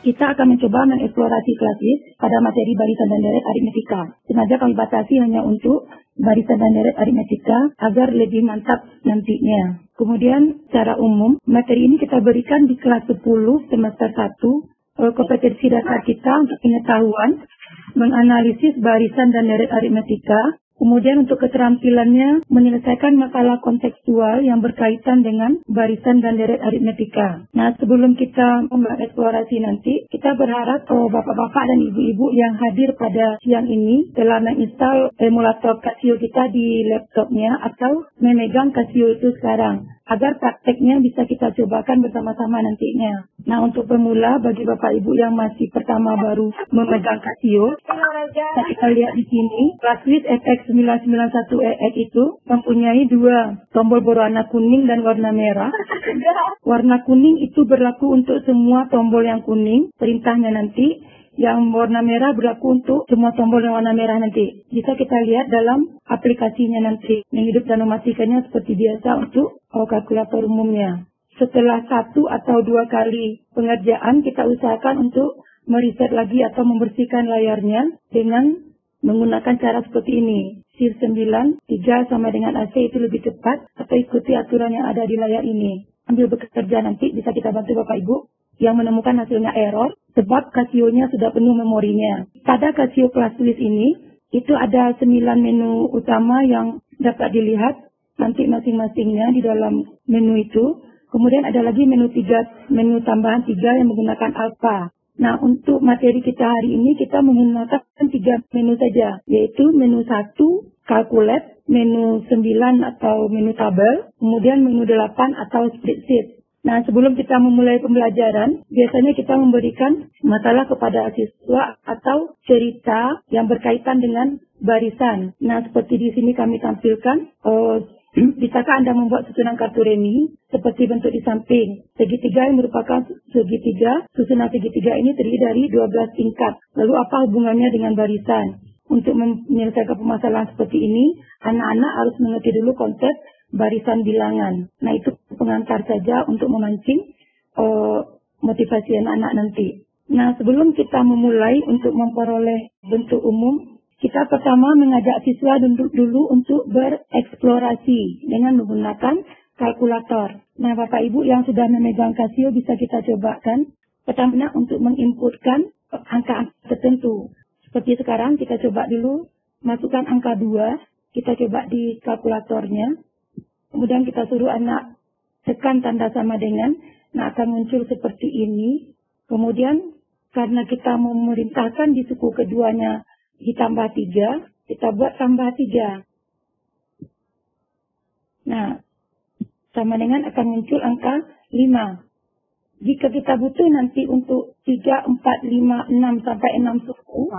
kita akan mencoba mengeksplorasi kelas list pada materi barisan dan deret aritmetika. Sengaja kami batasi hanya untuk barisan dan deret aritmetika agar lebih mantap nantinya. Kemudian secara umum, materi ini kita berikan di kelas 10 semester 1. Kompetensi dasar kita untuk pengetahuan, menganalisis barisan dan deret aritmetika. Kemudian untuk keterampilannya menyelesaikan masalah kontekstual yang berkaitan dengan barisan dan deret aritmetika. Nah, sebelum kita mengeksplorasi nanti, kita berharap bapak-bapak dan ibu-ibu yang hadir pada siang ini telah menginstal emulator Casio kita di laptopnya atau memegang Casio itu sekarang, agar prakteknya bisa kita cobakan bersama-sama nantinya. Nah, untuk pemula, bagi bapak ibu yang masih pertama baru memegang Casio, kita lihat di sini, Classwith FX991EX itu mempunyai dua tombol berwarna kuning dan warna merah. Warna kuning itu berlaku untuk semua tombol yang kuning, perintahnya nanti. Yang warna merah berlaku untuk semua tombol yang warna merah nanti. Bisa kita lihat dalam aplikasinya nanti. Menghidup dan mematikannya seperti biasa untuk kalkulator umumnya. Setelah 1 atau 2 kali pengerjaan, kita usahakan untuk meriset lagi atau membersihkan layarnya dengan menggunakan cara seperti ini. Shift 9, 3 sama dengan AC itu lebih cepat, atau ikuti aturan yang ada di layar ini. Ambil bekerja nanti bisa kita bantu Bapak Ibu yang menemukan hasilnya error, sebab Casio-nya sudah penuh memorinya. Pada Casio Classwith ini, itu ada 9 menu utama yang dapat dilihat nanti masing-masingnya di dalam menu itu. Kemudian ada lagi menu tambahan 3 yang menggunakan alpha. Nah, untuk materi kita hari ini kita menggunakan 3 menu saja, yaitu menu 1, calculate, menu 9 atau menu tabel, kemudian menu 8 atau spreadsheet. Nah, sebelum kita memulai pembelajaran, biasanya kita memberikan masalah kepada siswa atau cerita yang berkaitan dengan barisan. Nah, seperti di sini kami tampilkan, bisakah Anda membuat susunan kartu remi seperti bentuk di samping? Segitiga yang merupakan segitiga, susunan segitiga ini terdiri dari 12 tingkat. Lalu apa hubungannya dengan barisan? Untuk menyelesaikan permasalahan seperti ini, anak-anak harus mengerti dulu konsep barisan bilangan. Nah, itu pengantar saja untuk memancing motivasi anak-anak nanti. Nah, sebelum kita memulai untuk memperoleh bentuk umum, kita pertama mengajak siswa dulu untuk bereksplorasi dengan menggunakan kalkulator. Nah, Bapak Ibu yang sudah memegang Casio bisa kita cobakan. Pertama untuk menginputkan angka tertentu. Seperti sekarang kita coba dulu masukkan angka 2, kita coba di kalkulatornya. Kemudian kita suruh anak tekan tanda sama dengan, nah akan muncul seperti ini. Kemudian karena kita memerintahkan di suku keduanya ditambah 3, kita buat tambah 3. Nah, sama dengan akan muncul angka 5. Jika kita butuh nanti untuk 3, 4, 5, 6 sampai 6 suku,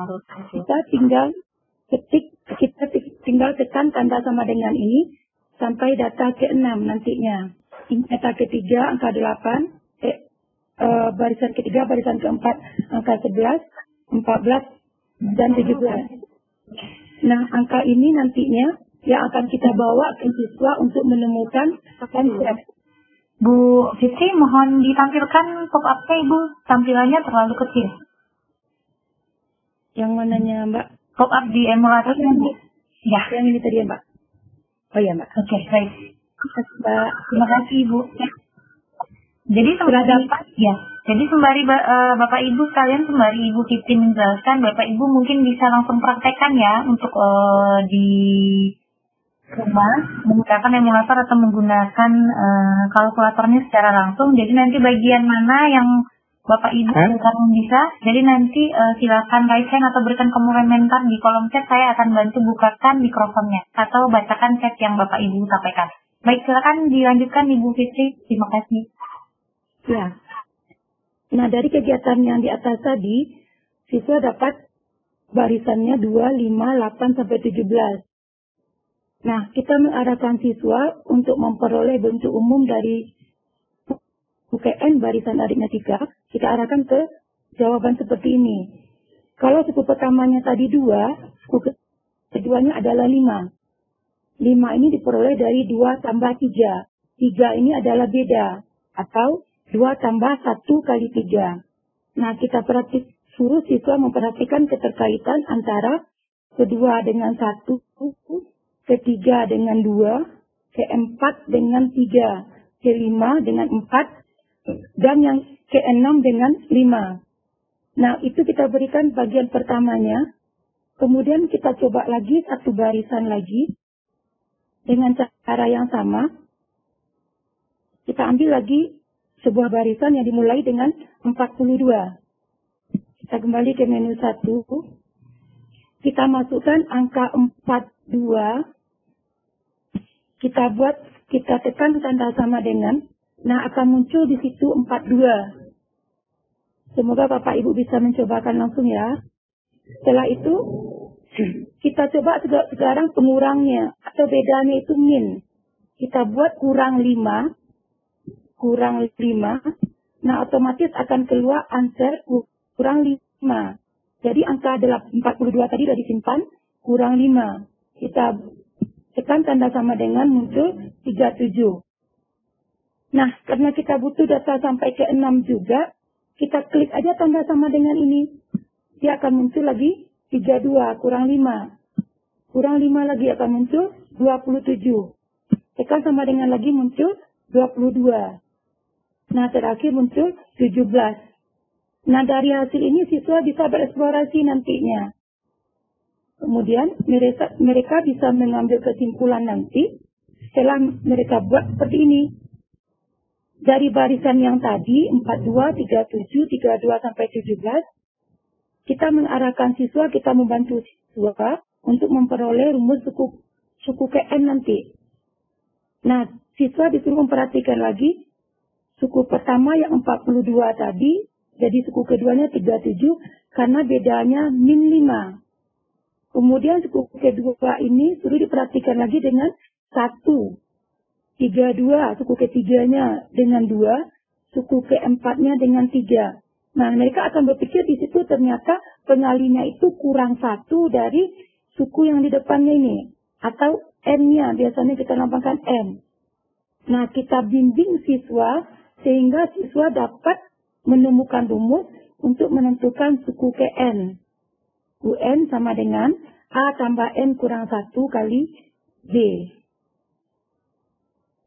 kita tinggal tekan tanda sama dengan ini sampai data ke-6 nantinya. Data ketiga angka 8, barisan ketiga, barisan keempat angka 11, 14, dan 17. Nah, angka ini nantinya yang akan kita bawa ke siswa untuk menemukan konsep. Bu Fitri, mohon ditampilkan pop-up-nya, Ibu. Tampilannya terlalu kecil. Yang mananya, Mbak? Pop-up di emulator, Bu. Ya, yang ini tadi ya, Mbak. Oh ya, Mbak. Oke, baik. Mbak. Terima kasih, Ibu. Ya. Jadi sudah dapat, ya. Jadi sembari Bapak Ibu sekalian, sembari Ibu Fitri menjelaskan, Bapak Ibu mungkin bisa langsung praktekkan ya untuk di rumah menggunakan emulator atau menggunakan kalkulatornya secara langsung. Jadi nanti bagian mana yang Bapak Ibu belum bisa, jadi nanti silakan raise hand atau berikan komentar di kolom chat. Saya akan bantu bukakan mikrofonnya atau bacakan chat yang Bapak Ibu sampaikan. Baik, silakan dilanjutkan Ibu Fitri. Terima kasih. Ya. Nah, dari kegiatan yang di atas tadi, siswa dapat barisannya 2, 5, 8, sampai 17. Nah, kita mengarahkan siswa untuk memperoleh bentuk umum dari UKN barisan aritmetika. Kita arahkan ke jawaban seperti ini. Kalau suku pertamanya tadi 2, suku keduanya adalah 5. 5 ini diperoleh dari 2 tambah 3. 3 ini adalah beda. Atau 2 tambah 1 kali 3. Nah, kita suruh siswa memperhatikan keterkaitan antara kedua dengan 1, ketiga dengan 2, keempat dengan 3, kelima dengan 4, dan yang keenam dengan 5. Nah, itu kita berikan bagian pertamanya. Kemudian kita coba lagi satu barisan lagi dengan cara yang sama. Kita ambil lagi sebuah barisan yang dimulai dengan 42. Kita kembali ke menu 1. Kita masukkan angka 42. Kita tekan tanda sama dengan. Nah, akan muncul di situ 42. Semoga Bapak Ibu bisa mencobakan langsung ya. Setelah itu, kita coba sekarang pengurangnya atau bedanya itu min. Kita buat kurang 5. Nah, otomatis akan keluar answer kurang 5. Jadi angka 42 tadi sudah disimpan, kurang 5. Kita tekan tanda sama dengan muncul 37. Nah, karena kita butuh data sampai ke 6 juga, kita klik aja tanda sama dengan ini. Dia akan muncul lagi 32 kurang 5. Kurang 5 lagi akan muncul 27. Tekan sama dengan lagi muncul 22. Nah, terakhir muncul 17. Nah, dari hasil ini siswa bisa bereksplorasi nantinya. Kemudian mereka bisa mengambil kesimpulan nanti setelah mereka buat seperti ini. Dari barisan yang tadi 42, 37, 32 sampai 17, kita mengarahkan siswa, kita membantu siswa untuk memperoleh rumus suku KN nanti. Nah, siswa disuruh memperhatikan lagi suku pertama yang 42 tadi, jadi suku keduanya 37 karena bedanya min 5. Kemudian suku kedua ini suruh diperhatikan lagi dengan 1. 32, suku ketiganya dengan 2, suku keempatnya dengan 3. Nah, mereka akan berpikir di situ ternyata pengalinya itu kurang 1 dari suku yang di depannya ini. Atau N-nya, biasanya kita lambangkan N. Nah, kita bimbing siswa sehingga siswa dapat menemukan rumus untuk menentukan suku KN. UN sama dengan A tambah N kurang 1 kali D.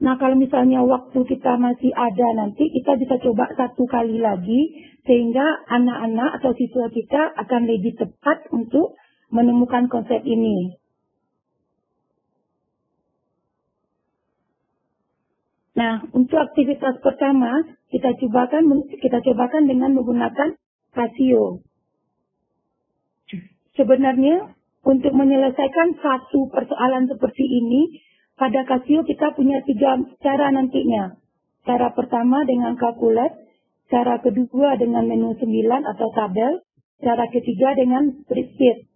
Nah, kalau misalnya waktu kita masih ada nanti, kita bisa coba satu kali lagi, sehingga anak-anak atau siswa kita akan lebih tepat untuk menemukan konsep ini. Nah, untuk aktivitas pertama, kita cobakan dengan menggunakan Casio. Sebenarnya, untuk menyelesaikan satu persoalan seperti ini, pada Casio kita punya 3 cara nantinya. Cara pertama dengan kalkulat, cara kedua dengan menu 9 atau tabel, cara ketiga dengan spreadsheet.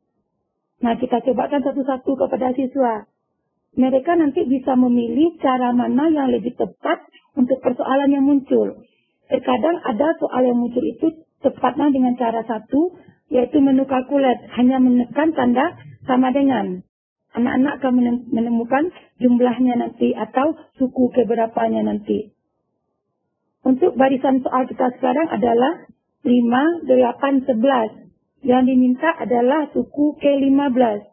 Nah, kita cobakan satu-satu kepada siswa. Mereka nanti bisa memilih cara mana yang lebih tepat untuk persoalan yang muncul. Terkadang ada soal yang muncul itu tepatnya dengan cara 1, yaitu menu kalkulat, hanya menekan tanda sama dengan. Anak-anak akan menemukan jumlahnya nanti atau suku keberapanya nanti. Untuk barisan soal kita sekarang adalah 5, 8, 11. Yang diminta adalah suku ke-15.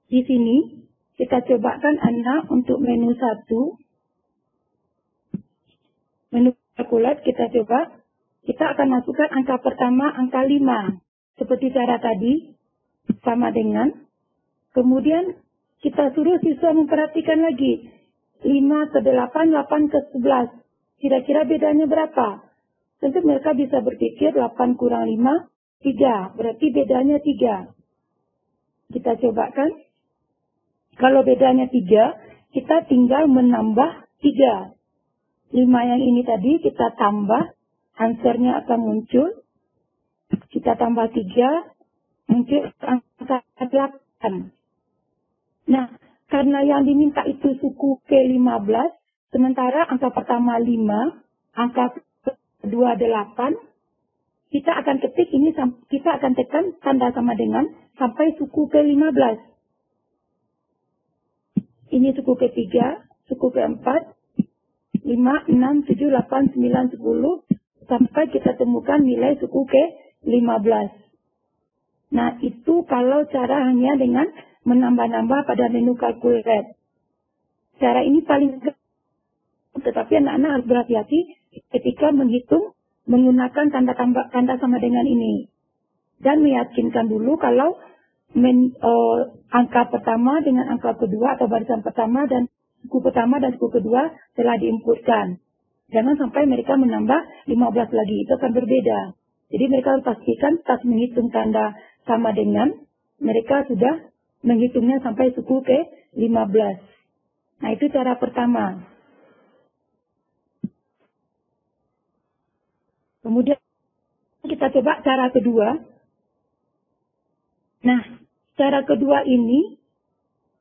Di sini kita cobakan anak untuk menu 1. Menu kalkulat kita coba. Kita akan masukkan angka pertama, angka 5. Seperti cara tadi, sama dengan. Kemudian kita suruh siswa memperhatikan lagi. 5 ke 8, 8 ke 11. Kira-kira bedanya berapa? Tentu mereka bisa berpikir 8 kurang 5, 3. Berarti bedanya 3. Kita cobakan. Kalau bedanya 3, kita tinggal menambah 3. 5 yang ini tadi kita tambah. Answernya akan muncul. Kita tambah 3. Muncul angka 8. Nah, karena yang diminta itu suku ke-15, sementara angka pertama 5, angka kedua 8, kita akan ketik ini, kita akan tekan tanda sama dengan sampai suku ke-15. Ini suku ketiga, suku keempat, 5, 6, 7, 8, 9, 10, sampai kita temukan nilai suku ke-15. Nah, itu kalau cara hanya dengan menambah-nambah pada menu calculate. Cara ini paling tetapi anak-anak harus berhati-hati ketika menghitung menggunakan tanda sama dengan ini. Dan meyakinkan dulu kalau angka pertama dengan angka kedua atau barisan pertama dan suku pertama dan suku kedua telah diinputkan. Jangan sampai mereka menambah 15 lagi, itu akan berbeda. Jadi mereka harus pastikan pas menghitung tanda sama dengan, mereka sudah menghitungnya sampai suku ke-15. Nah, itu cara pertama. Kemudian kita coba cara kedua. Nah, cara kedua ini,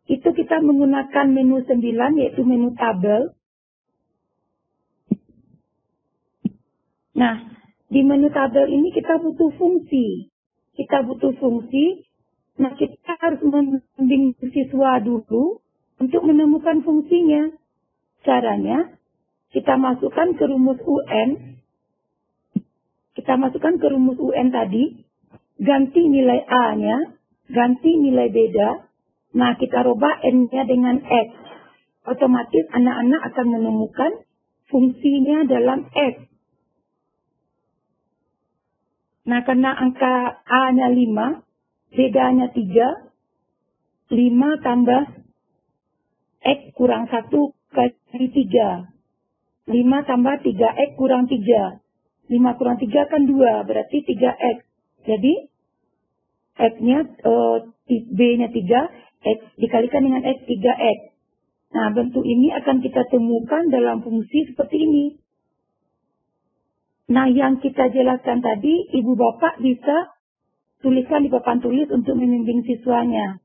itu kita menggunakan menu 9, yaitu menu tabel. Nah, di menu tabel ini kita butuh fungsi. Nah, kita harus membimbing siswa dulu untuk menemukan fungsinya. Caranya, kita masukkan ke rumus UN. Kita masukkan ke rumus UN tadi. Ganti nilai A-nya, ganti nilai beda. Nah, kita rubah N-nya dengan X. Otomatis anak-anak akan menemukan fungsinya dalam X. Nah, karena angka A-nya 5, bedanya 3, 5 tambah X kurang 1 kali 3. 5 tambah 3X kurang 3. 5 kurang 3 kan 2, berarti 3X. Jadi, X-nya, B-nya 3, X dikalikan dengan X, 3X. Nah, bentuk ini akan kita temukan dalam fungsi seperti ini. Nah, yang kita jelaskan tadi, ibu bapak bisa tuliskan di papan tulis untuk membimbing siswanya.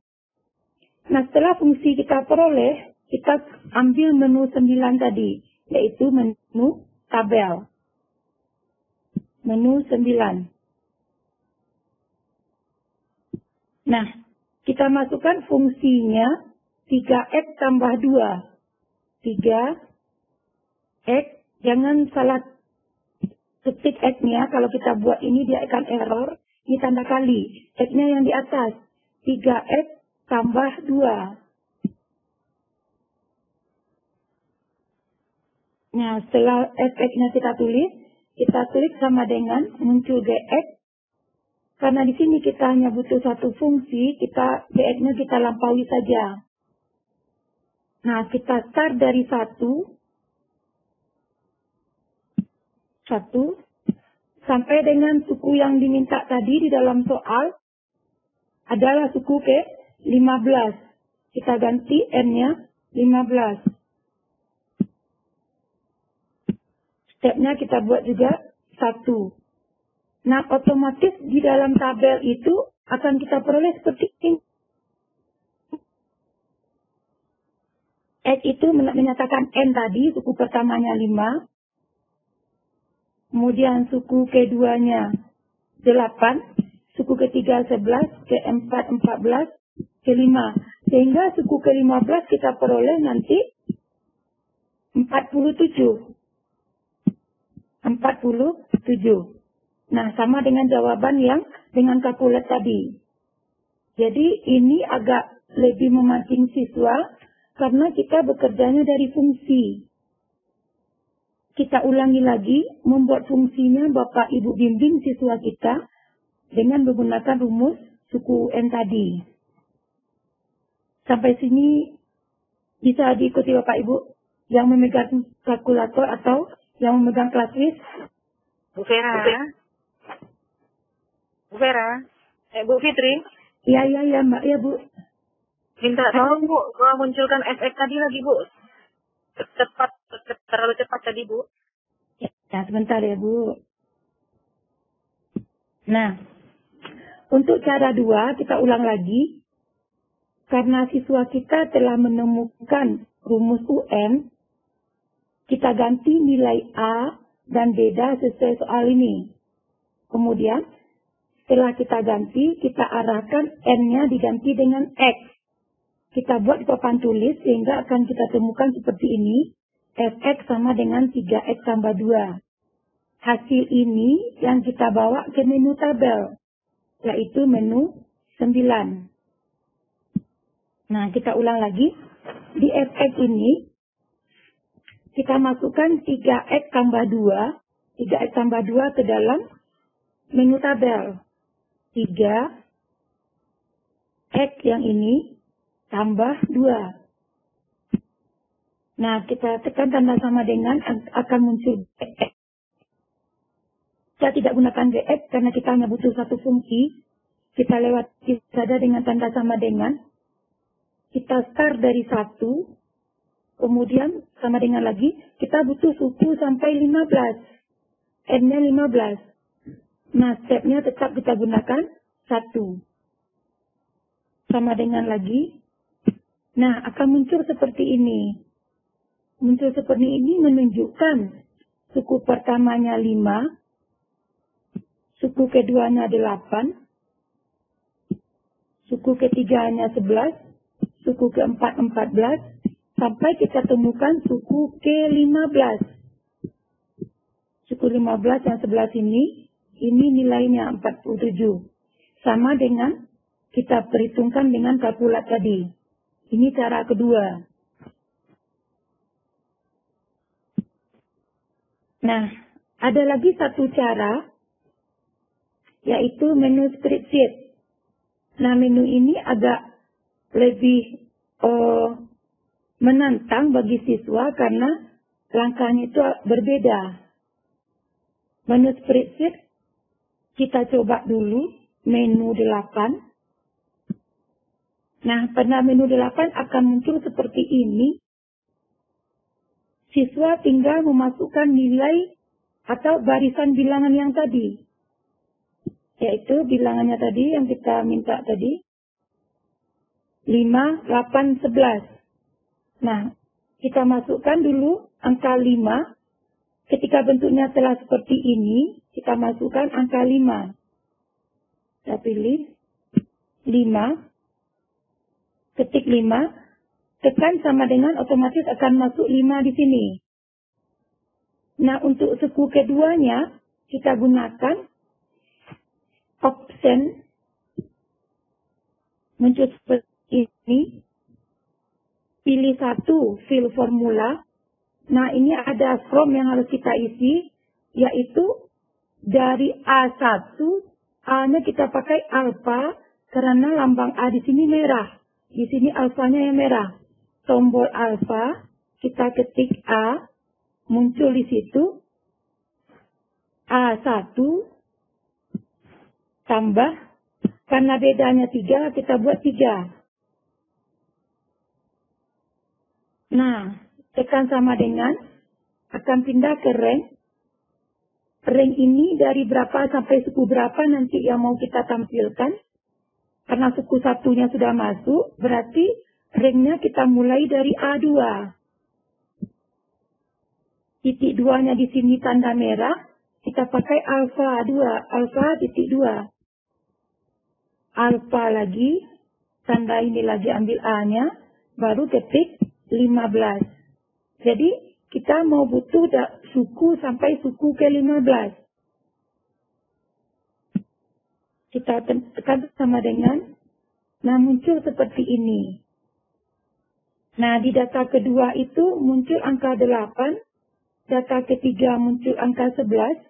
Nah, setelah fungsi kita peroleh, kita ambil menu 9 tadi, yaitu menu tabel. Menu 9. Nah, kita masukkan fungsinya 3X tambah 2. 3X, jangan salah ketik X-nya, kalau kita buat ini dia akan error. Ini tanda kali. X-nya yang di atas. 3X tambah 2. Nah, setelah X-nya kita tulis sama dengan muncul GX. Karena di sini kita hanya butuh satu fungsi, GX-nya kita lampaui saja. Nah, kita start dari 1 sampai dengan suku yang diminta tadi di dalam soal adalah suku ke-15. Kita ganti N-nya 15. Stepnya kita buat juga 1. Nah, otomatis di dalam tabel itu akan kita peroleh seperti ini. X itu menyatakan N tadi, suku pertamanya 5. Kemudian suku keduanya 8, suku ketiga 11, keempat 14, kelima. Sehingga suku ke-15 kita peroleh nanti 47. Nah, sama dengan jawaban yang dengan kalkulat tadi. Jadi ini agak lebih memancing siswa karena kita bekerjanya dari fungsi. Kita ulangi lagi, membuat fungsinya Bapak Ibu bimbing siswa kita dengan menggunakan rumus suku N tadi. Sampai sini bisa diikuti Bapak Ibu yang memegang kalkulator atau yang memegang klaswis. Bu Vera. Bu Fitri. Iya Mbak, ya Bu. Minta tolong Bu, munculkan FX tadi lagi Bu. Terlalu cepat tadi Bu. Ya, sebentar ya Bu. Nah, untuk cara 2 kita ulang lagi. Karena siswa kita telah menemukan rumus UN, kita ganti nilai A dan beda sesuai soal ini. Kemudian, setelah kita ganti, kita arahkan N-nya diganti dengan X. Kita buat di papan tulis sehingga akan kita temukan seperti ini. Fx sama dengan 3X tambah 2. hasil ini yang kita bawa ke menu tabel, yaitu menu 9. Nah, kita ulang lagi. Di FX ini, kita masukkan 3X tambah 2, 3X tambah 2 ke dalam menu tabel. 3X yang ini tambah 2. Nah, kita tekan tanda sama dengan akan muncul BX. Kita tidak gunakan BX karena kita hanya butuh satu fungsi. Kita lewati saja dengan tanda sama dengan. Kita start dari 1. Kemudian sama dengan lagi. Kita butuh suku sampai 15. N-nya 15. Nah, stepnya tetap kita gunakan 1. Sama dengan lagi. Nah, akan muncul seperti ini. Muncul seperti ini menunjukkan suku pertamanya 5. Suku keduanya 8. Suku ketiganya 11. Suku keempat 14. Sampai kita temukan suku ke-15. Suku 15 yang sebelah sini, ini nilainya 47. Sama dengan kita perhitungkan dengan kalkulat tadi. Ini cara kedua. Nah, ada lagi satu cara, yaitu menu spreadsheet. Nah, menu ini agak lebih menantang bagi siswa karena langkahnya itu berbeda. Menu spreadsheet, kita coba dulu menu 8. Nah, pada menu 8 akan muncul seperti ini. Siswa tinggal memasukkan nilai atau barisan bilangan yang tadi. Yaitu bilangannya tadi yang kita minta tadi. 5, 8, 11. Nah, kita masukkan dulu angka 5. Ketika bentuknya telah seperti ini, kita masukkan angka 5. Kita pilih 5. Ketik 5. Tekan sama dengan otomatis akan masuk 5 di sini. Nah, untuk suku keduanya, kita gunakan option. Muncul seperti ini. Pilih satu, fill formula. Nah, ini ada from yang harus kita isi, yaitu dari A1, A-nya kita pakai alpha, karena lambang A di sini merah. Di sini alfanya yang merah. Tombol alfa, kita ketik A, muncul di situ. A1 tambah, karena bedanya 3, kita buat 3. Nah, tekan sama dengan, akan pindah ke rank. Rank ini dari berapa sampai suku berapa nanti yang mau kita tampilkan. Karena suku satunya sudah masuk, berarti ranknya kita mulai dari A2. Titik 2-nya di sini tanda merah, kita pakai alfa 2, alfa titik 2. Alfa lagi, tanda ini lagi ambil A-nya, baru ketik 15. Jadi, kita mau butuh suku sampai suku ke-15. Kita tekan sama dengan, nah muncul seperti ini. Nah, di data kedua itu muncul angka 8, data ketiga muncul angka 11,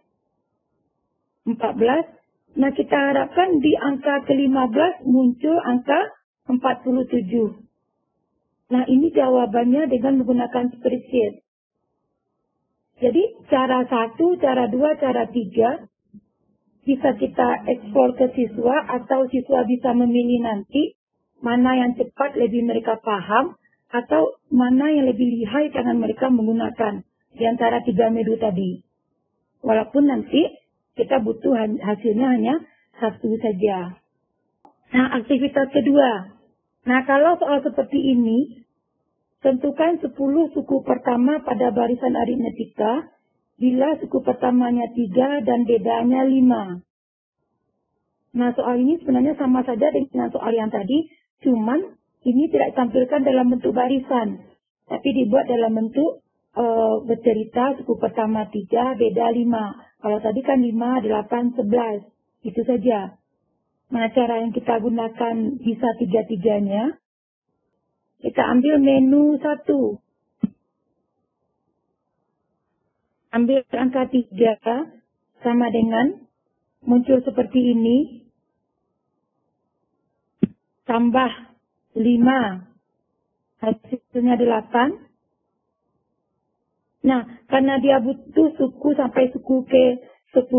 14. Nah, kita harapkan di angka ke-15 muncul angka 47. Nah, ini jawabannya dengan menggunakan spreadsheet. Jadi, cara 1, cara 2, cara 3, bisa kita ekspor ke siswa atau siswa bisa memilih nanti mana yang cepat lebih mereka paham atau mana yang lebih lihai karena mereka menggunakan di antara 3 menu tadi. Walaupun nanti kita butuh hasilnya hanya 1 saja. Nah, aktivitas kedua. Nah, kalau soal seperti ini, tentukan 10 suku pertama pada barisan aritmetika bila suku pertamanya 3 dan bedanya 5. Nah, soal ini sebenarnya sama saja dengan soal yang tadi, cuman ini tidak ditampilkan dalam bentuk barisan, tapi dibuat dalam bentuk bercerita suku pertama 3, beda 5. Kalau tadi kan 5, 8, 11. Itu saja. Nah, cara yang kita gunakan bisa 3-3-nya. Kita ambil menu 1. Ambil angka 3 sama dengan muncul seperti ini. Tambah 5. Hasilnya 8. Nah, karena dia butuh suku sampai suku ke 10,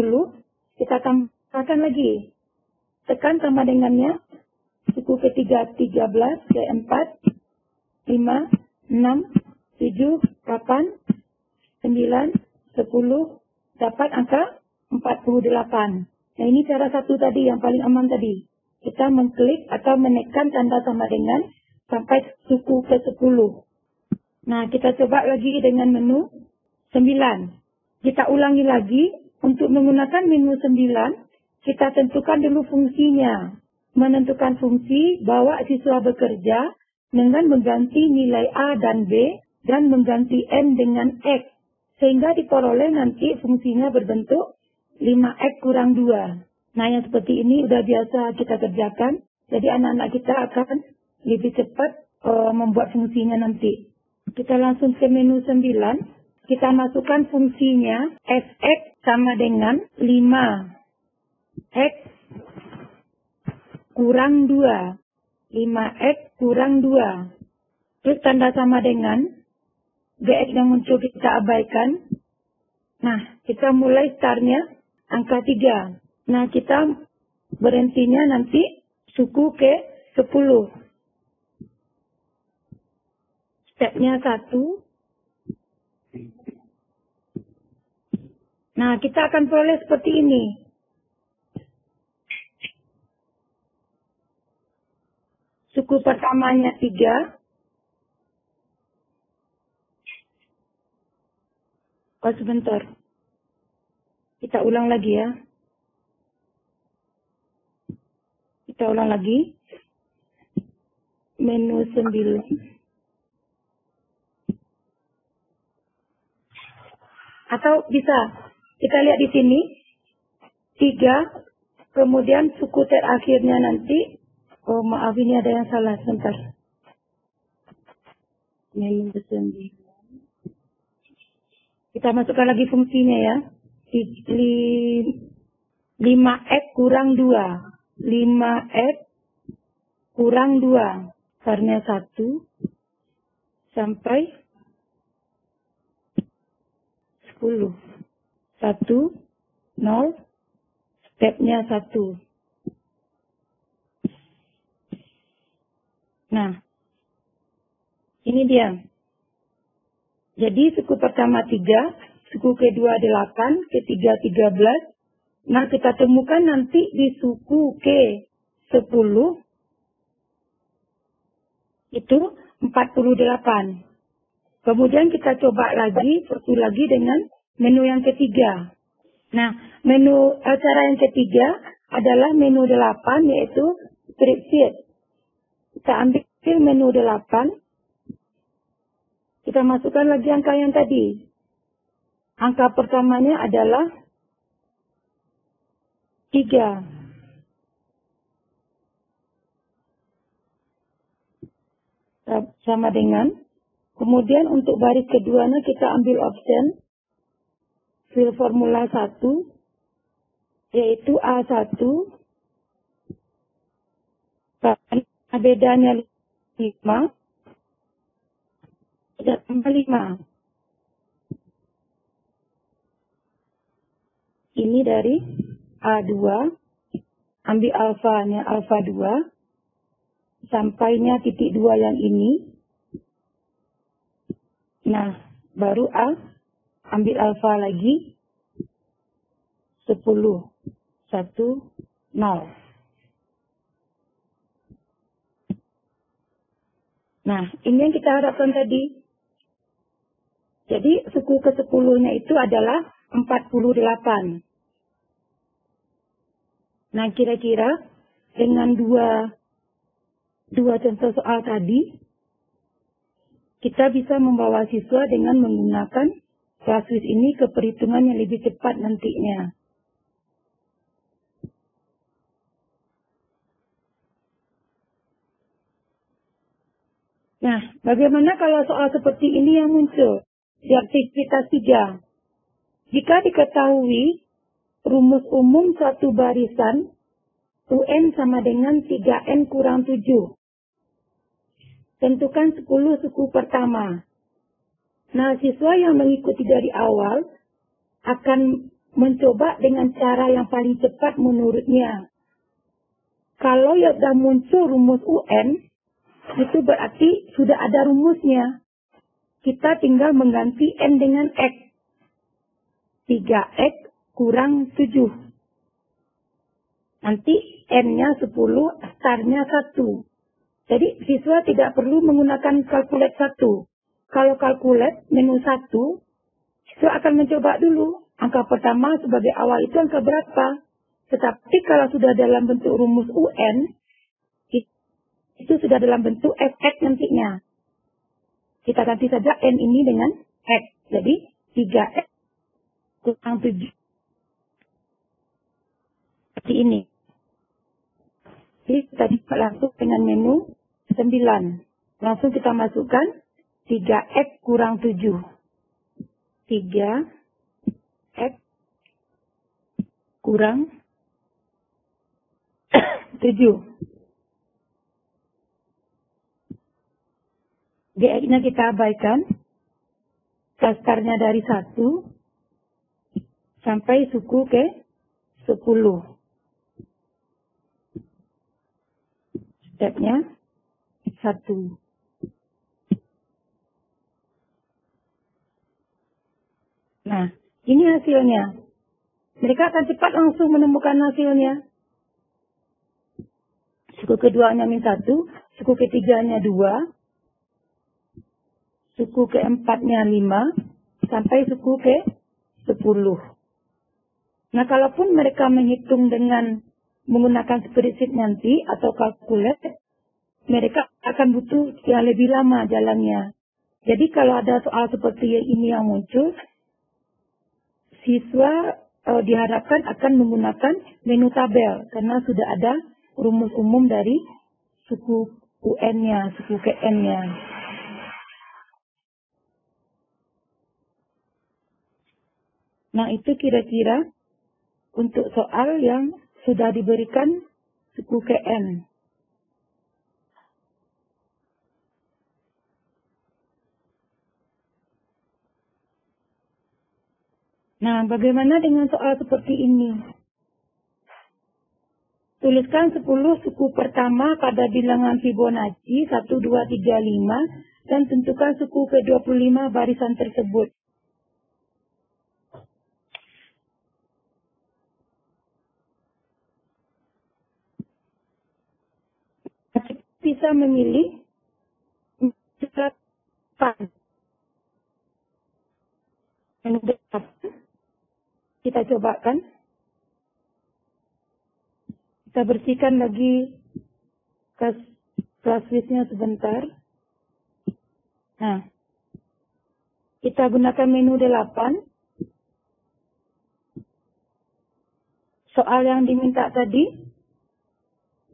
kita tambahkan lagi. Tekan sama dengannya. Suku ke-3, 13, ke-4, 5, 6, 7, 8, 9, 10, dapat angka 48. Nah, ini cara satu tadi yang paling aman tadi. Kita mengklik atau menekan tanda sama dengan sampai suku ke-10. Nah, kita coba lagi dengan menu 9. Kita ulangi lagi. Untuk menggunakan menu 9, kita tentukan dulu fungsinya. Menentukan fungsi, bawa siswa bekerja dengan mengganti nilai A dan B dan mengganti M dengan X. Sehingga diperoleh nanti fungsinya berbentuk 5X kurang 2. Nah, yang seperti ini udah biasa kita kerjakan. Jadi anak-anak kita akan lebih cepat membuat fungsinya nanti. Kita langsung ke menu 9. Kita masukkan fungsinya fx sama dengan 5x kurang 2. 5x kurang 2. Terus tanda sama dengan gx yang muncul kita abaikan. Nah, kita mulai startnya angka 3. Nah, kita berhentinya nanti suku ke 10. Stepnya 1. Nah, kita akan peroleh seperti ini. Suku pertamanya 3. Oh, sebentar. Kita ulang lagi ya. Kita ulang lagi. Menu 9. Atau bisa kita lihat di sini 3, kemudian suku terakhirnya nanti. Oh, maaf, ini ada yang salah, sebentar. Menu 9. Kita masukkan lagi fungsinya ya. 5x kurang 2. 5x kurang 2. Karena 1 sampai 10. 1, 0, stepnya 1. Nah, ini dia. Jadi suku pertama 3, suku kedua 8, ketiga 13. Nah, kita temukan nanti di suku ke 10 itu 48. Kemudian kita coba lagi, satu lagi dengan menu yang ketiga. Nah, cara yang ketiga adalah menu 8, yaitu spreadsheet. Kita ambil menu 8. Kita masukkan lagi angka yang tadi. Angka pertamanya adalah 3. Sama dengan. Kemudian untuk baris keduanya kita ambil option. Fill formula 1. Yaitu A1. Bedanya 5. Kita tambah 5. Ini dari A2. Ambil alfanya, alfa 2. Sampainya titik 2 yang ini. Nah, baru A. Ambil alfa lagi. 10. 1, 0. Nah, ini yang kita harapkan tadi. Jadi, suku ke-10-nya itu adalah 48. Nah, kira-kira dengan dua contoh soal tadi, kita bisa membawa siswa dengan menggunakan Classwiz ini ke perhitungan yang lebih cepat nantinya. Nah, bagaimana kalau soal seperti ini yang muncul di aktivitas 3? Jika diketahui rumus umum suatu barisan UN sama dengan 3N kurang 7. Tentukan 10 suku pertama. Nah, siswa yang mengikuti dari awal akan mencoba dengan cara yang paling cepat menurutnya. Kalau ya sudah muncul rumus UN, itu berarti sudah ada rumusnya. Kita tinggal mengganti N dengan X. 3X kurang 7. Nanti N-nya 10, startnya 1. Jadi siswa tidak perlu menggunakan kalkulet 1. Kalau kalkulet menu 1, siswa akan mencoba dulu. Angka pertama sebagai awal itu angka berapa. Tetapi kalau sudah dalam bentuk rumus UN, itu sudah dalam bentuk fx nantinya. Kita ganti saja N ini dengan X. Jadi 3X kurang 7. Seperti ini. Jadi tadi langsung dengan menu 9. Langsung kita masukkan 3X kurang 7. 3X kurang 7. DX-nya kita abaikan. Dasarnya dari 1 sampai suku ke 10. Stepnya 1. Nah, ini hasilnya. Mereka akan cepat langsung menemukan hasilnya. Suku keduanya min 1, suku ketiganya 2, suku keempatnya 5, sampai suku ke 10. Nah, kalaupun mereka menghitung dengan menggunakan spreadsheet nanti atau kalkulet, mereka akan butuh yang lebih lama jalannya. Jadi kalau ada soal seperti ini yang muncul, siswa diharapkan akan menggunakan menu tabel karena sudah ada rumus umum dari suku UN-nya, suku KN-nya. Nah, itu kira-kira untuk soal yang sudah diberikan suku KN. Nah, bagaimana dengan soal seperti ini? Tuliskan 10 suku pertama pada bilangan Fibonacci 1, 2, 3, 5 dan tentukan suku ke-25 barisan tersebut. Bisa memilih 8. Kita cobakan. Kita bersihkan lagi Classwiz-nya sebentar. Nah, kita gunakan menu 8. Soal yang diminta tadi,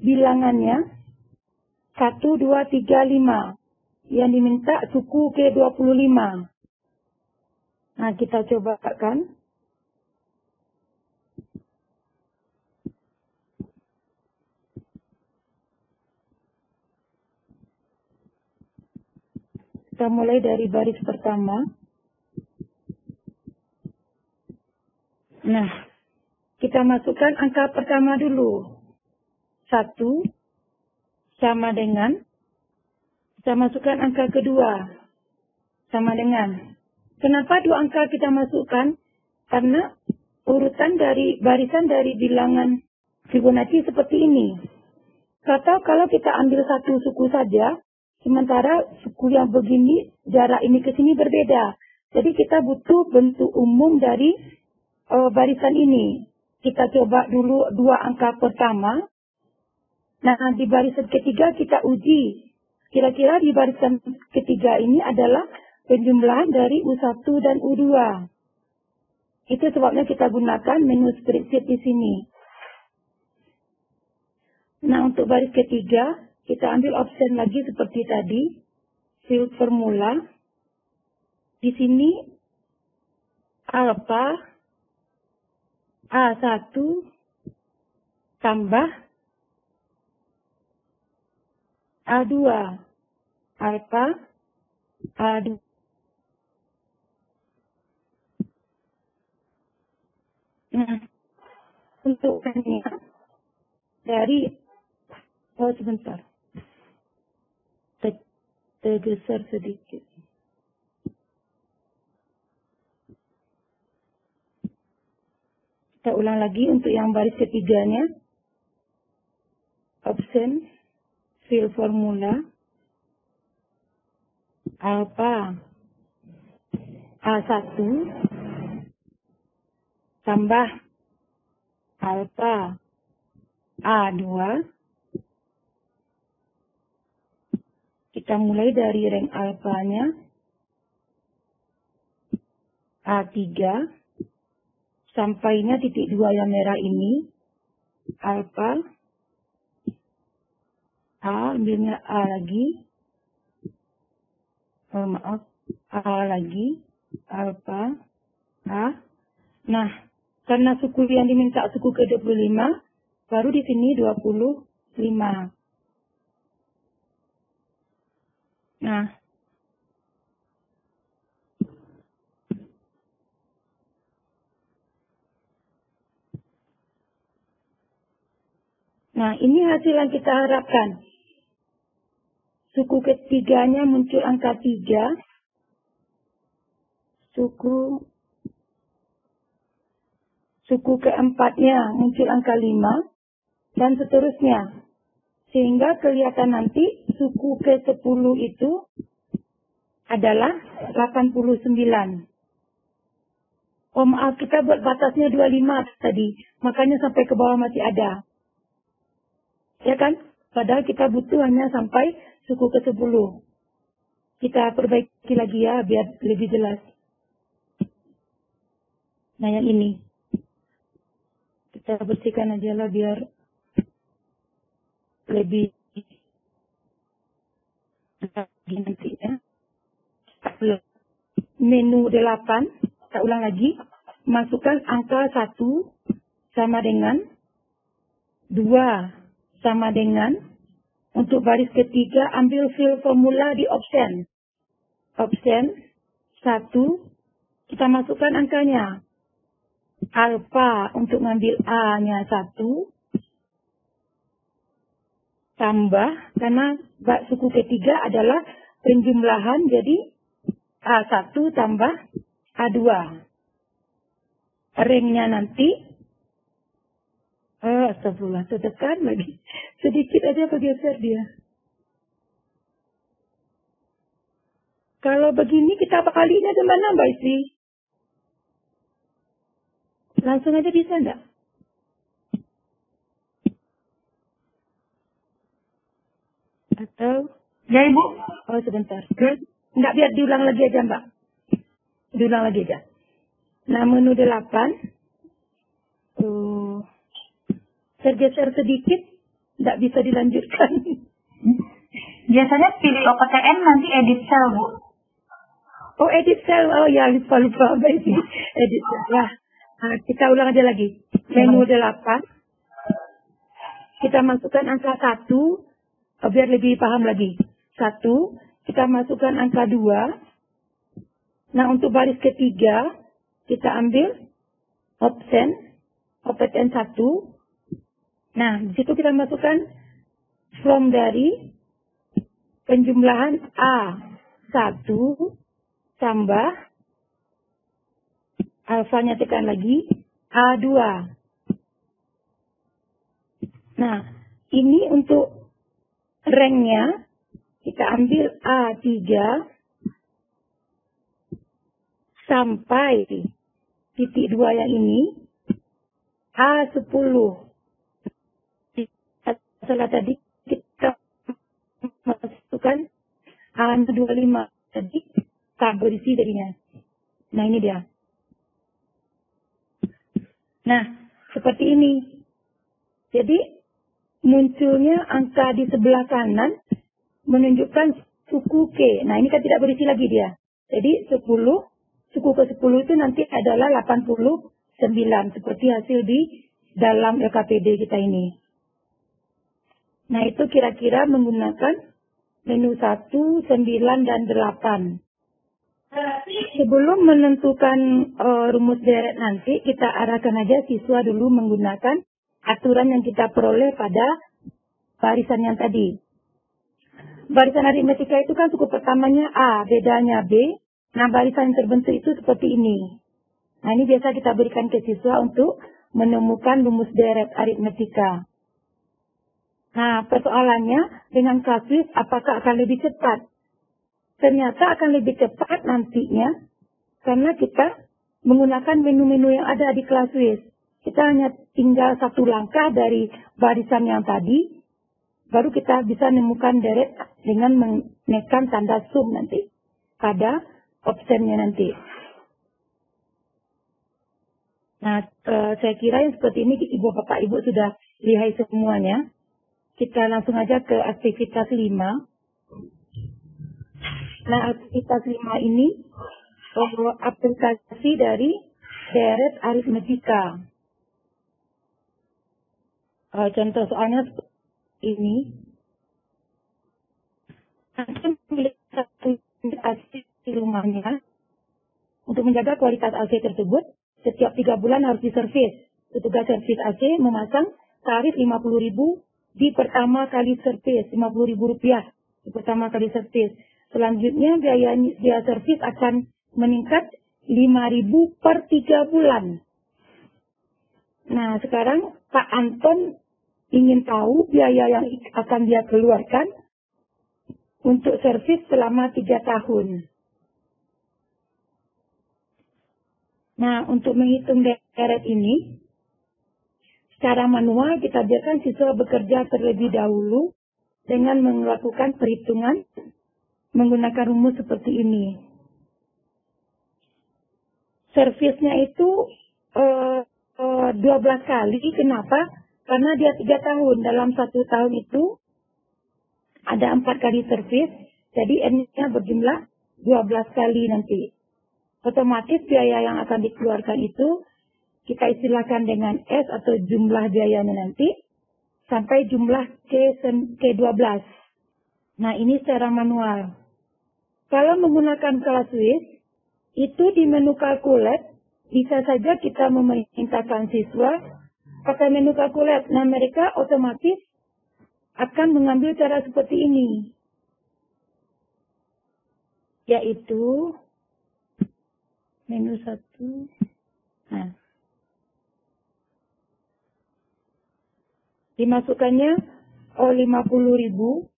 bilangannya 1, 2, 3, 5. Yang diminta suku ke-25. Nah, kita cobakan. Kita mulai dari baris pertama. Nah, kita masukkan angka pertama dulu. 1 sama dengan, kita masukkan angka kedua sama dengan. Kenapa 2 angka kita masukkan? Karena urutan dari barisan dari bilangan Fibonacci seperti ini. Atau kalau kita ambil satu suku saja, sementara suku yang begini, jarak ini ke sini berbeda. Jadi kita butuh bentuk umum dari barisan ini. Kita coba dulu 2 angka pertama. Nah, di barisan ketiga kita uji Kira-kira di barisan ketiga ini adalah penjumlahan dari U1 dan U2. Itu sebabnya kita gunakan menu spreadsheet di sini. Nah, untuk baris ketiga, kita ambil option lagi seperti tadi. Fill formula. Di sini alpha A1 tambah A2 alpha A2. Nah, untuk ini dari sebentar. Tergeser sedikit. Kita ulang lagi untuk yang baris ketiganya. Option, fill formula, alpha A1 tambah alpha A2. Kita mulai dari rank alfanya A3 sampainya titik 2 yang merah ini alpha A, ambilnya A lagi, A lagi, alpha A. Nah, karena suku yang diminta suku ke-25, baru di sini 25. Nah, ini hasil yang kita harapkan. Suku ketiganya muncul angka 3. Suku keempatnya muncul angka 5. Dan seterusnya. Sehingga kelihatan nanti suku ke-10 itu adalah 89. Oh maaf, kita buat batasnya 25 tadi. Makanya sampai ke bawah masih ada. Ya kan? Padahal kita butuh hanya sampai suku ke-10. Kita perbaiki lagi ya, biar lebih jelas. Nah, yang ini. Kita bersihkan aja lah, biar lebih nanti ya. Menu 8, kita ulang lagi. Masukkan angka 1 sama dengan 2 sama dengan, untuk baris ketiga ambil fill formula di option. Option 1, kita masukkan angkanya. Alpha untuk ngambil A-nya 1. Tambah, karena suku ketiga adalah penjumlahan, jadi A1 tambah A2. Ringnya nanti, astagfirullah, tertekan lagi. Sedikit aja bergeser dia. Kalau begini kita apa kalinya ke mana Mbak Isi? Langsung aja bisa enggak? Atau? Ya Ibu. Oh sebentar. Enggak, biar diulang lagi aja Mbak. Diulang lagi aja. Nah, menu 8. Tergeser sedikit, enggak bisa dilanjutkan. Biasanya pilih OPTN nanti edit cell Bu. Oh edit cell, oh ya lupa Mbak Isi. Edit cell. Nah, kita ulang aja lagi. Menu 8. Kita masukkan angka 1, biar lebih paham lagi. 1, kita masukkan angka 2. Nah, untuk baris ketiga, kita ambil option 1. Nah, di situ kita masukkan from dari penjumlahan A1 tambah alfanya tekan lagi A2. Nah, ini untuk ranknya kita ambil A3 sampai titik 2 yang ini A10. Setelah tadi kita masukkan A25. Jadi tak berisi jadinya. Nah ini dia. Nah seperti ini. Jadi munculnya angka di sebelah kanan menunjukkan suku K. Nah ini kan tidak berisi lagi dia. Jadi 10, suku ke-10 itu nanti adalah 89. Seperti hasil di dalam LKPD kita ini. Nah itu kira-kira menggunakan menu 1, 9, dan 8. Sebelum menentukan rumus deret nanti, kita arahkan aja siswa dulu menggunakan aturan yang kita peroleh pada barisan yang tadi. Barisan aritmetika itu kan suku pertamanya A, bedanya B. Nah, barisan yang terbentuk itu seperti ini. Nah, ini biasa kita berikan ke siswa untuk menemukan rumus deret aritmetika. Nah, persoalannya dengan kasus apakah akan lebih cepat? Ternyata akan lebih cepat nantinya karena kita menggunakan menu-menu yang ada di kelas WIS. Kita hanya tinggal satu langkah dari barisan yang tadi, baru kita bisa menemukan deret dengan menekan tanda sum nanti pada optionnya nanti. Nah, saya kira yang seperti ini Ibu Bapak Ibu sudah lihat semuanya. Kita langsung aja ke aktivitas 5. Nah, aktivitas 5 ini aplikasi dari deret aritmetika. Contoh soalnya seperti ini. Nanti memilih satu AC di rumahnya. Untuk menjaga kualitas AC tersebut, setiap 3 bulan harus diservis. Petugas servis AC memasang tarif 50.000 di pertama kali servis, Rp50.000 di pertama kali servis. Selanjutnya biaya servis akan meningkat 5.000 per 3 bulan. Nah, sekarang Pak Anton ingin tahu biaya yang akan dia keluarkan untuk servis selama 3 tahun. Nah, untuk menghitung deret ini, secara manual kita biarkan siswa bekerja terlebih dahulu dengan melakukan perhitungan menggunakan rumus seperti ini. Servisnya itu 12 kali. Kenapa? Karena dia 3 tahun. Dalam 1 tahun itu ada 4 kali servis. Jadi N-nya berjumlah 12 kali nanti. Otomatis biaya yang akan dikeluarkan itu kita istilahkan dengan S atau jumlah biayanya nanti. Sampai jumlah K12. Nah ini secara manual. Kalau menggunakan kelas WIS, itu di menu kalkulat, bisa saja kita memerintahkan siswa pakai menu kalkulat. Nah, mereka otomatis akan mengambil cara seperti ini. Yaitu, menu 1. Nah, dimasukkannya 50.000.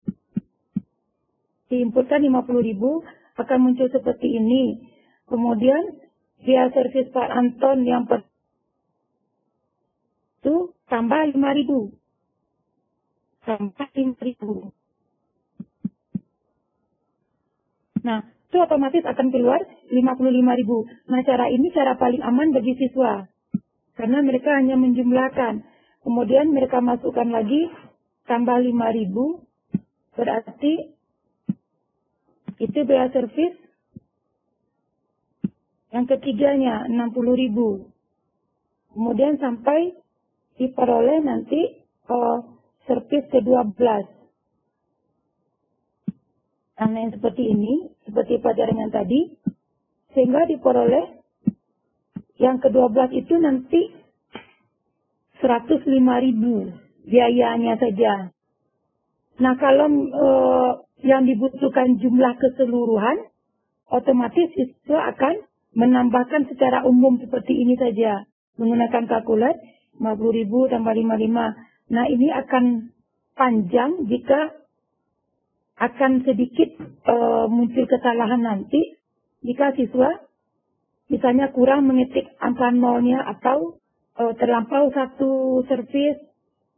Diinputkan 50.000 akan muncul seperti ini. Kemudian biaya servis Pak Anton yang itu tambah 5.000. Tambah 5.000. Nah, itu otomatis akan keluar 55.000. Nah, cara ini cara paling aman bagi siswa. Karena mereka hanya menjumlahkan. Kemudian mereka masukkan lagi tambah 5.000. Berarti itu biaya servis yang ketiganya 60.000. Kemudian sampai diperoleh nanti servis ke-12. Nah, yang seperti ini, seperti pelajaran yang tadi, sehingga diperoleh yang ke-12 itu nanti 105.000 biayanya saja. Nah, kalau yang dibutuhkan jumlah keseluruhan, otomatis itu akan menambahkan secara umum seperti ini saja. Menggunakan kalkulat, 50.000 tambah 55. Nah, ini akan panjang jika akan sedikit muncul kesalahan nanti. Jika siswa misalnya kurang mengetik angka nolnya atau terlampau satu servis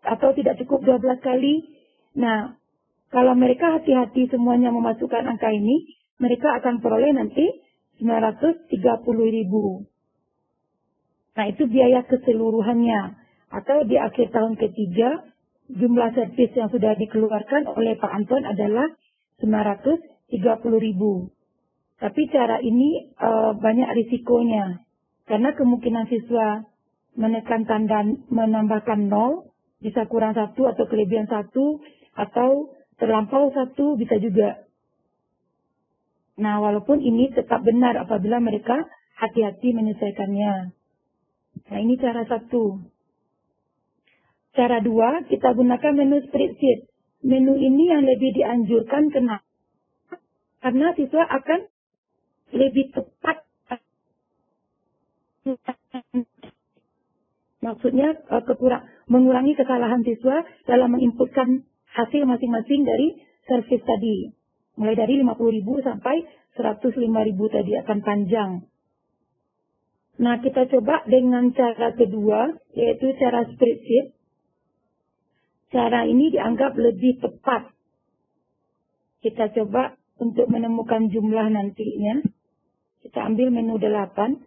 atau tidak cukup 12 kali. Nah, Kalau mereka hati-hati semuanya memasukkan angka ini, mereka akan peroleh nanti 930.000. Nah, itu biaya keseluruhannya. Atau di akhir tahun ketiga, jumlah servis yang sudah dikeluarkan oleh Pak Anton adalah 930.000. Tapi cara ini banyak risikonya. Karena kemungkinan siswa menekan tanda menambahkan 0, bisa kurang 1 atau kelebihan 1, atau terlampau 1 bisa juga. Nah, walaupun ini tetap benar apabila mereka hati-hati menyelesaikannya. Nah, ini cara 1. Cara 2, kita gunakan menu spreadsheet. Menu ini yang lebih dianjurkan karena siswa akan lebih tepat. Maksudnya mengurangi kesalahan siswa dalam menginputkan hasil masing-masing dari servis tadi. Mulai dari 50.000 sampai 105.000 tadi akan panjang. Nah, kita coba dengan cara kedua, yaitu cara spreadsheet. Cara ini dianggap lebih tepat. Kita coba untuk menemukan jumlah nantinya. Kita ambil menu 8.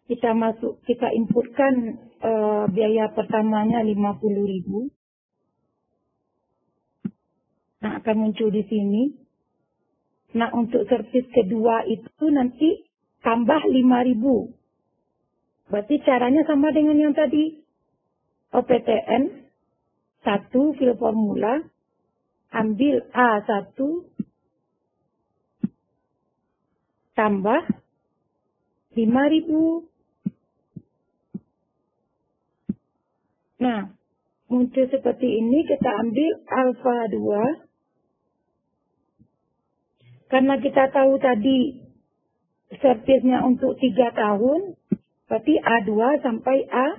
Kita inputkan biaya pertamanya 50.000. Nah, akan muncul di sini. Nah, untuk servis kedua itu nanti tambah 5.000. Berarti caranya sama dengan yang tadi. OPTN 1, fill formula, ambil A1, tambah 5.000. Nah, muncul seperti ini, kita ambil alfa 2. Karena kita tahu tadi servisnya untuk 3 tahun, berarti A2 sampai A12.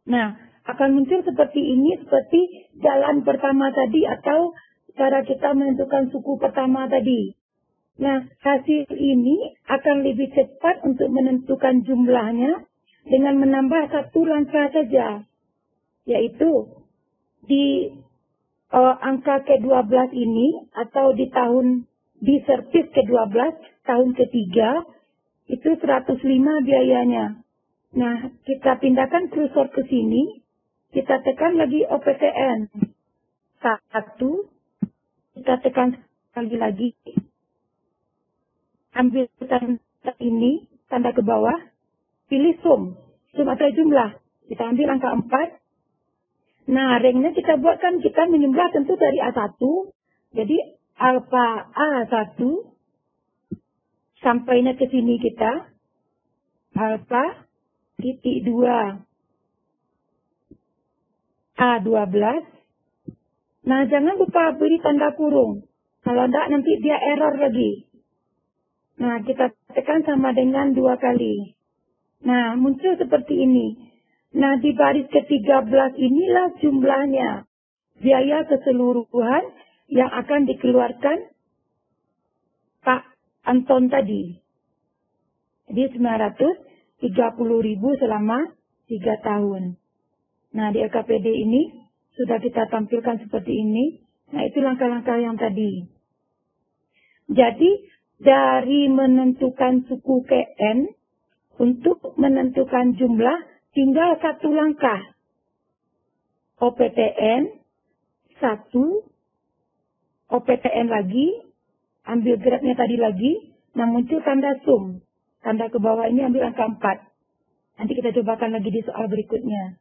Nah, akan muncul seperti ini, seperti jalan pertama tadi atau cara kita menentukan suku pertama tadi. Nah, hasil ini akan lebih cepat untuk menentukan jumlahnya dengan menambah 1 langkah saja. Yaitu di angka ke-12 ini atau di servis ke-12 tahun ketiga itu 105 biayanya. Nah, kita pindahkan kursor ke sini, kita tekan lagi OPTN 1, kita tekan sekali lagi, ambil tanda ini, tanda ke bawah, pilih sum atau jumlah, kita ambil angka 4. Nah, ranknya kita buatkan, kita menjumlah tentu dari A1, jadi alfa A1, sampainya ke sini kita, alfa titik 2 A12. Nah, jangan lupa beri tanda kurung. Kalau tidak nanti dia error lagi. Nah, kita tekan sama dengan 2 kali. Nah, muncul seperti ini. Nah, di baris ke-13 inilah jumlahnya. Biaya keseluruhan yang akan dikeluarkan Pak Anton tadi. Jadi 930.000 selama 3 tahun. Nah, di LKPD ini sudah kita tampilkan seperti ini. Nah, itu langkah-langkah yang tadi. Jadi, dari menentukan suku KN untuk menentukan jumlah tinggal 1 langkah. OPTN 1, OPTN lagi, ambil grade-nya tadi lagi, nah muncul tanda sum. Tanda ke bawah ini ambil angka 4. Nanti kita cobakan lagi di soal berikutnya.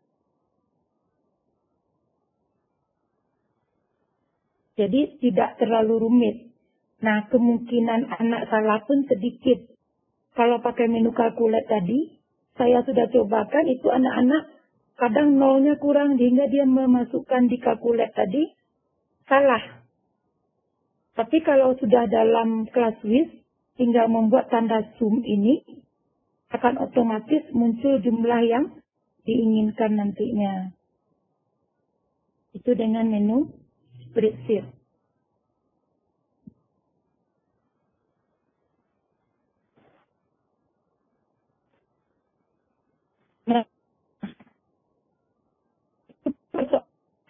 Jadi tidak terlalu rumit. Nah, kemungkinan anak salah pun sedikit. Kalau pakai menu kalkulat tadi, saya sudah cobakan itu anak-anak kadang nolnya kurang sehingga dia memasukkan di kalkulat tadi salah. Tapi kalau sudah dalam kelas WIS, tinggal membuat tanda sum ini, akan otomatis muncul jumlah yang diinginkan nantinya. Itu dengan menu spreadsheet.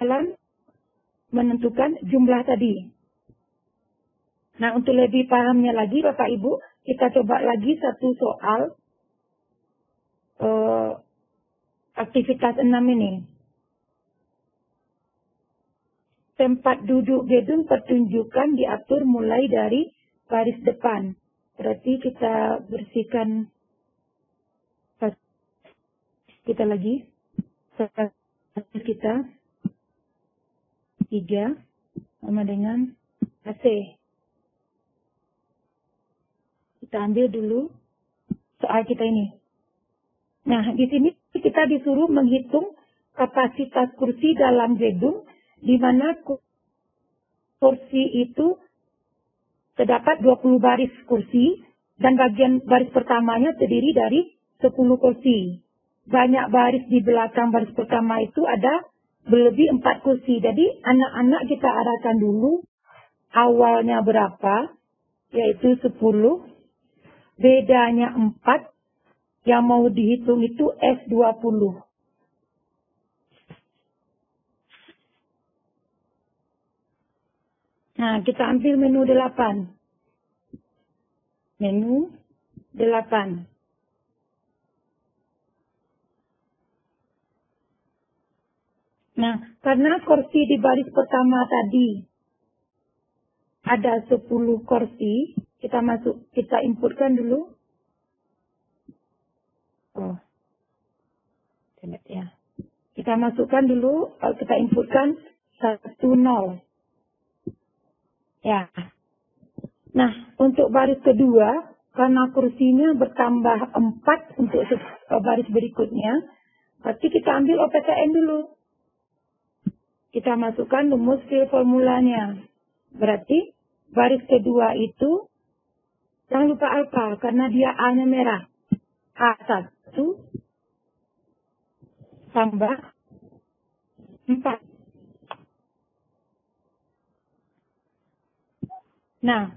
dalam menentukan jumlah tadi. Nah, untuk lebih pahamnya lagi Bapak Ibu, kita coba lagi satu soal aktivitas 6 ini. Tempat duduk gedung pertunjukan diatur mulai dari baris depan. Berarti kita bersihkan kita lagi. Kita 3 sama dengan AC. Kita ambil dulu soal kita ini. Nah, di sini kita disuruh menghitung kapasitas kursi dalam gedung di mana kursi itu terdapat 20 baris kursi dan bagian baris pertamanya terdiri dari 10 kursi. Banyak baris di belakang baris pertama itu ada berlebih 4 kursi. Jadi anak-anak kita arahkan dulu awalnya berapa, yaitu 10, bedanya 4, yang mau dihitung itu S20. Nah, kita ambil menu 8. Menu 8. Nah, karena kursi di baris pertama tadi ada 10 kursi, kita inputkan dulu. Oh, tidak ya. Kita masukkan dulu, kita inputkan 10. Ya. Nah, untuk baris kedua, karena kursinya bertambah 4 untuk baris berikutnya, berarti kita ambil OPTN dulu. Kita masukkan rumus fill formulanya. Berarti baris kedua itu, jangan lupa alfa, karena dia A-nya merah. A1 tambah 4. Nah,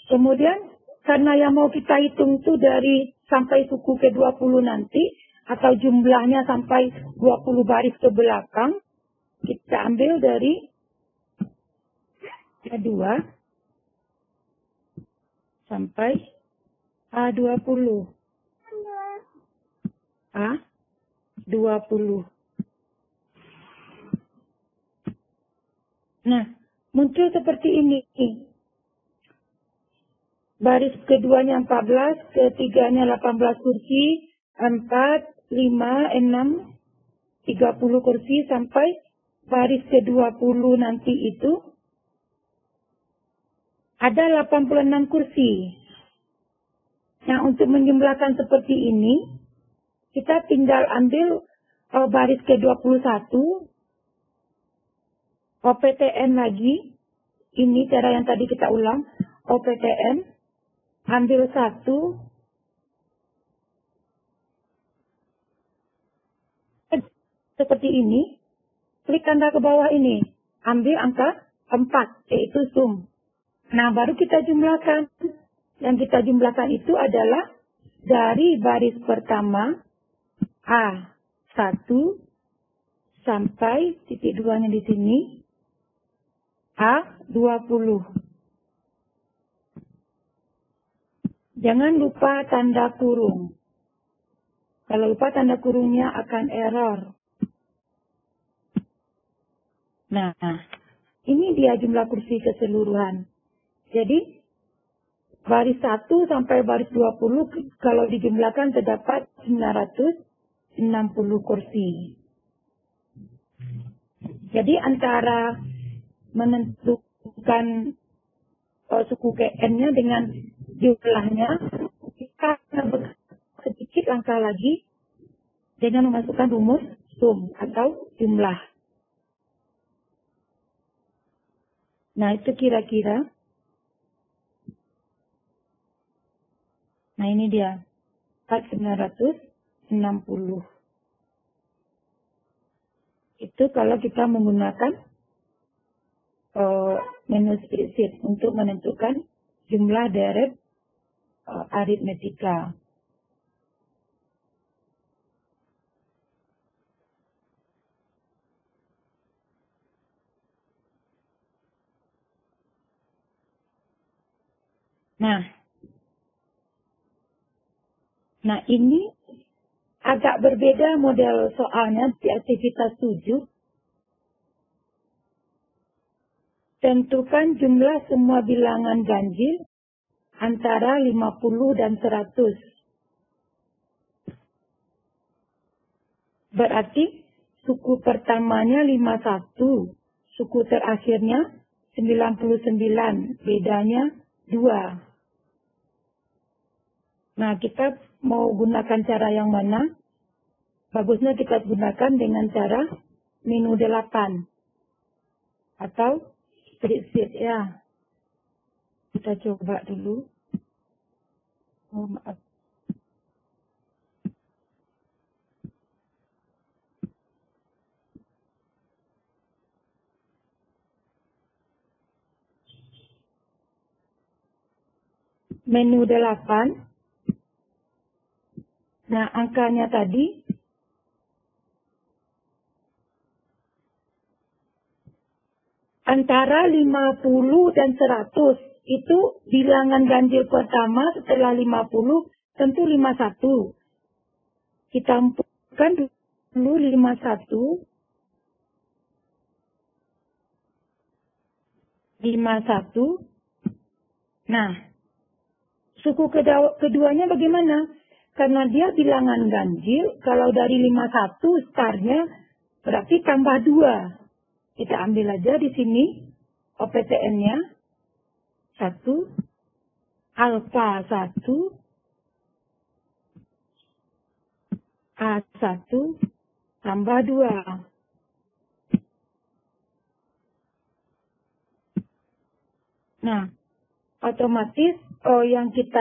kemudian karena yang mau kita hitung itu dari sampai suku ke-20 nanti, atau jumlahnya sampai 20 baris ke belakang, kita ambil dari A2 sampai A20. A20. Nah, muncul seperti ini. Baris keduanya 14, ketiganya 18 kursi, 4, 5, 6, 30 kursi, sampai baris ke-20 nanti itu ada 86 kursi. Nah, untuk menjumlahkan seperti ini, kita tinggal ambil baris ke-21, OPTN lagi. Ini cara yang tadi kita ulang. OPTN, ambil 1. Seperti ini. Klik tanda ke bawah ini. Ambil angka 4, yaitu sum. Nah, baru kita jumlahkan. Yang kita jumlahkan itu adalah dari baris pertama A1 sampai titik 2-nya di sini A20. Jangan lupa tanda kurung. Kalau lupa tanda kurungnya akan error. Nah, ini dia jumlah kursi keseluruhan. Jadi, baris 1 sampai baris 20 kalau dijumlahkan terdapat 960 kursi. Jadi, antara menentukan suku KN-nya dengan jumlahnya, kita sedikit langkah lagi dengan memasukkan rumus sum atau jumlah. Nah, itu kira-kira. Nah, ini dia. 960. Itu kalau kita menggunakan menu spreadsheet untuk menentukan jumlah deret aritmetika. Nah ini agak berbeda model soalnya di aktivitas 7. Tentukan jumlah semua bilangan ganjil antara 50 dan 100. Berarti suku pertamanya 51, suku terakhirnya 99, bedanya 2. Nah, kita mau gunakan cara yang mana? Bagusnya kita gunakan dengan cara menu 8 atau spreadsheet ya. Kita coba dulu. Oh, maaf. Menu 8. Nah, angkanya tadi antara 50 dan 100. Itu bilangan ganjil pertama setelah 50 tentu 51. Kita empukkan dulu 51. 51. Nah, suku keduanya bagaimana? Karena dia bilangan ganjil, kalau dari 51 startnya berarti tambah 2. Kita ambil aja di sini OPTN-nya 1, alfa 1, A1 tambah 2. Nah, otomatis yang kita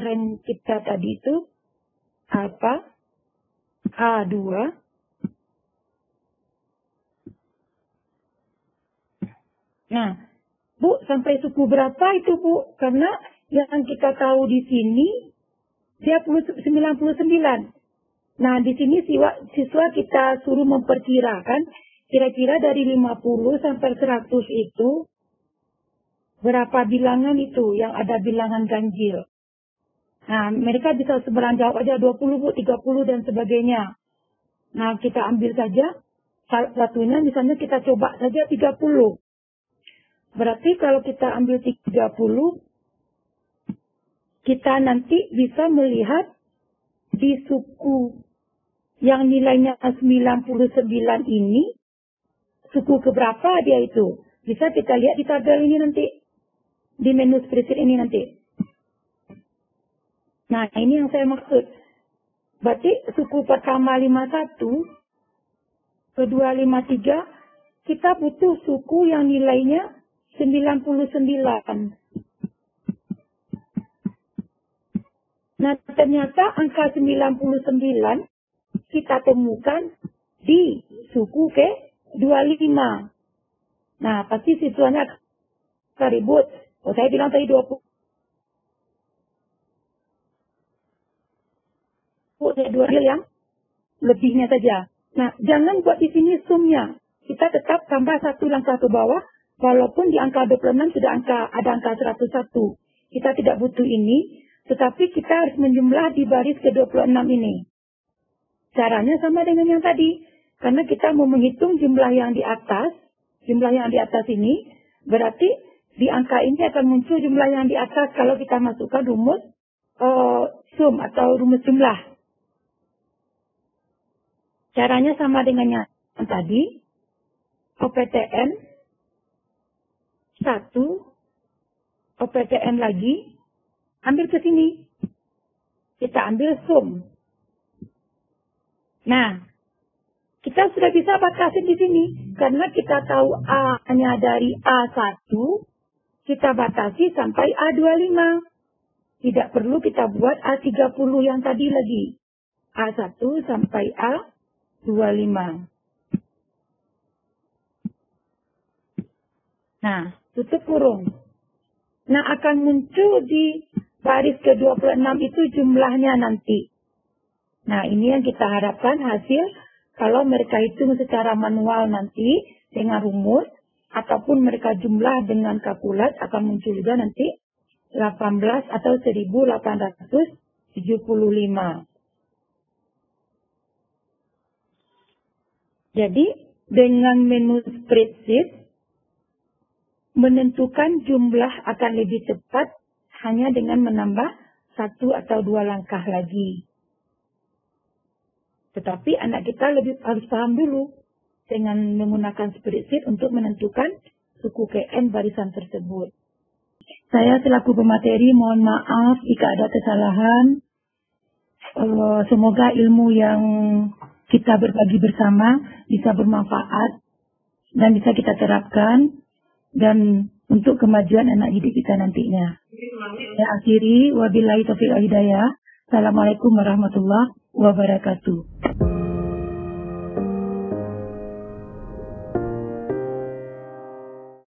rank kita tadi itu apa? A2. Nah, Bu, sampai suku berapa itu, Bu? Karena yang kita tahu di sini dia 99. Nah, di sini siswa kita suruh memperkirakan kira-kira dari 50 sampai 100 itu berapa bilangan itu yang ada bilangan ganjil. Nah, mereka bisa seberang jawab aja 20, Bu, 30 dan sebagainya. Nah, kita ambil saja satunya, misalnya kita coba saja 30. Berarti kalau kita ambil 30, kita nanti bisa melihat di suku yang nilainya 99 ini, suku keberapa dia itu. Bisa kita lihat di tabel ini nanti, di menu spreadsheet ini nanti. Nah, ini yang saya maksud. Berarti suku pertama 51, kedua 53, kita butuh suku yang nilainya 99. Nah, ternyata angka 99 kita temukan di suku ke-25. Nah, pasti siswanya akan ribut. Oh, saya bilang tadi 20. Dua yang lebihnya saja. Nah, jangan buat di sini sumnya. Kita tetap tambah satu langkah ke bawah. Walaupun di angka 26 sudah ada angka 101. Kita tidak butuh ini. Tetapi kita harus menjumlah di baris ke-26 ini. Caranya sama dengan yang tadi. Karena kita mau menghitung jumlah yang di atas. Jumlah yang di atas ini. Berarti di angka ini akan muncul jumlah yang di atas. Kalau kita masukkan rumus sum atau rumus jumlah. Caranya sama dengan yang tadi. OPTN 1, OPTN lagi, ambil ke sini. Kita ambil sum. Nah, kita sudah bisa batasin di sini. Karena kita tahu A-nya dari A1, kita batasi sampai A25. Tidak perlu kita buat A30 yang tadi lagi. A1 sampai A25. Nah, tutup kurung. Nah, akan muncul di baris ke-26 itu jumlahnya nanti. Nah, ini yang kita harapkan hasil kalau mereka hitung secara manual nanti dengan rumus ataupun mereka jumlah dengan kalkulat akan muncul juga nanti atau 1875. Jadi, dengan menu spreadsheet, menentukan jumlah akan lebih cepat hanya dengan menambah 1 atau 2 langkah lagi. Tetapi anak kita harus paham dulu dengan menggunakan spreadsheet untuk menentukan suku KN barisan tersebut. Saya selaku pemateri mohon maaf jika ada kesalahan. Semoga ilmu yang kita berbagi bersama bisa bermanfaat dan bisa kita terapkan dan untuk kemajuan anak didik kita nantinya. Saya akhiri, wabillahi taufiq wal hidayah. Assalamualaikum warahmatullahi wabarakatuh.